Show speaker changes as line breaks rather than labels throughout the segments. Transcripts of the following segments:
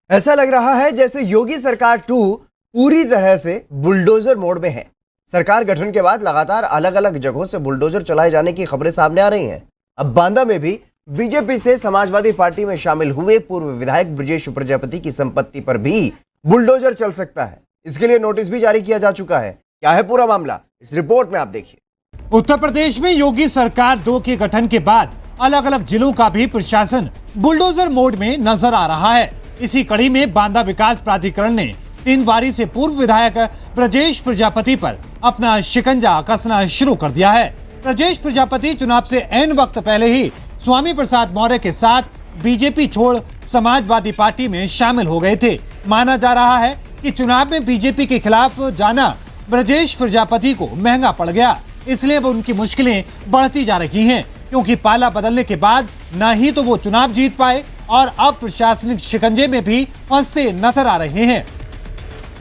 ऐसा लग रहा है जैसे योगी सरकार 2 पूरी तरह से बुलडोजर मोड में है। सरकार गठन के बाद लगातार अलग अलग जगहों से बुलडोजर चलाए जाने की खबरें सामने आ रही हैं। अब बांदा में भी बीजेपी से समाजवादी पार्टी में शामिल हुए पूर्व विधायक ब्रजेश प्रजापति की संपत्ति पर भी बुलडोजर चल सकता है। इसके लिए नोटिस भी जारी किया जा चुका है। क्या है पूरा मामला, इस रिपोर्ट में आप देखिए।
उत्तर प्रदेश में योगी सरकार 2 के गठन के बाद अलग अलग जिलों का भी प्रशासन बुलडोजर मोड में नजर आ रहा है। इसी कड़ी में बांदा विकास प्राधिकरण ने 3 बारी से पूर्व विधायक ब्रजेश प्रजापति पर अपना शिकंजा कसना शुरू कर दिया है। ब्रजेश प्रजापति चुनाव से ऐन वक्त पहले ही स्वामी प्रसाद मौर्य के साथ बीजेपी छोड़ समाजवादी पार्टी में शामिल हो गए थे। माना जा रहा है कि चुनाव में बीजेपी के खिलाफ जाना ब्रजेश प्रजापति को महंगा पड़ गया, इसलिए अब उनकी मुश्किलें बढ़ती जा रही हैं, क्योंकि पाला बदलने के बाद न ही तो वो चुनाव जीत पाए और अब प्रशासनिक शिकंजे में भी फंसते नजर आ रहे हैं।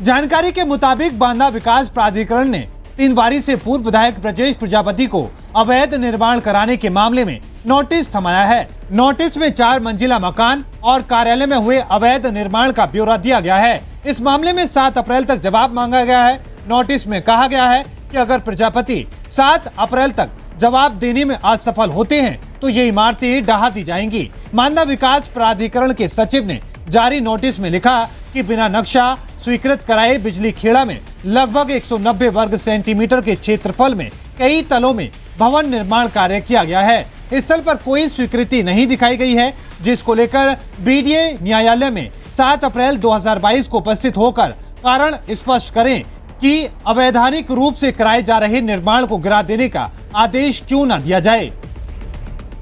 जानकारी के मुताबिक बांदा विकास प्राधिकरण ने 3 बारी से पूर्व विधायक ब्रजेश प्रजापति को अवैध निर्माण कराने के मामले में नोटिस थमाया है। नोटिस में 4 मंजिला मकान और कार्यालय में हुए अवैध निर्माण का ब्यौरा दिया गया है। इस मामले में 7 अप्रैल तक जवाब मांगा गया है। नोटिस में कहा गया है कि अगर प्रजापति 7 अप्रैल तक जवाब देने में असफल होते हैं तो ये इमारतें ढहा दी जाएंगी। बांदा विकास प्राधिकरण के सचिव ने जारी नोटिस में लिखा कि बिना नक्शा स्वीकृत कराए बिजली खेड़ा में लगभग 190 वर्ग सेंटीमीटर के क्षेत्रफल में कई तलों में भवन निर्माण कार्य किया गया है। स्थल पर कोई स्वीकृति नहीं दिखाई गई है, जिसको लेकर बीडीए न्यायालय में 7 अप्रैल 2022 को उपस्थित होकर कारण स्पष्ट करें कि अवैधानिक रूप से कराए जा रहे निर्माण को गिरा देने का आदेश क्यों न दिया जाए।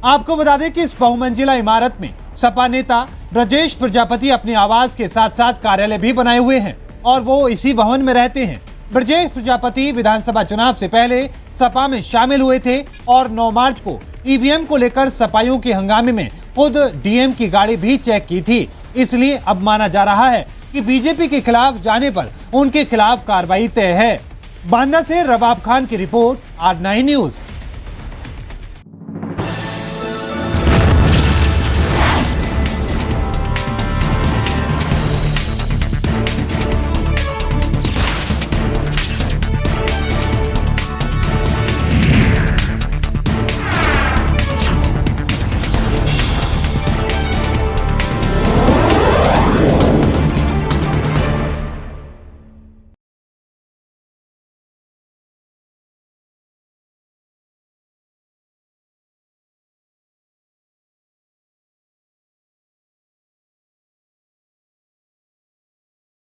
आपको बता दें कि इस बहुमंजिला इमारत में सपा नेता ब्रजेश प्रजापति अपने आवास के साथ साथ कार्यालय भी बनाए हुए हैं और वो इसी भवन में रहते हैं। ब्रजेश प्रजापति विधानसभा चुनाव से पहले सपा में शामिल हुए थे और 9 मार्च को ईवीएम को लेकर सपाइयों के हंगामे में खुद डीएम की गाड़ी भी चेक की थी। इसलिए अब माना जा रहा है कि बीजेपी के खिलाफ जाने पर उनके खिलाफ कार्रवाई तय है। बांदा से रबाब खान की रिपोर्ट, R9 न्यूज।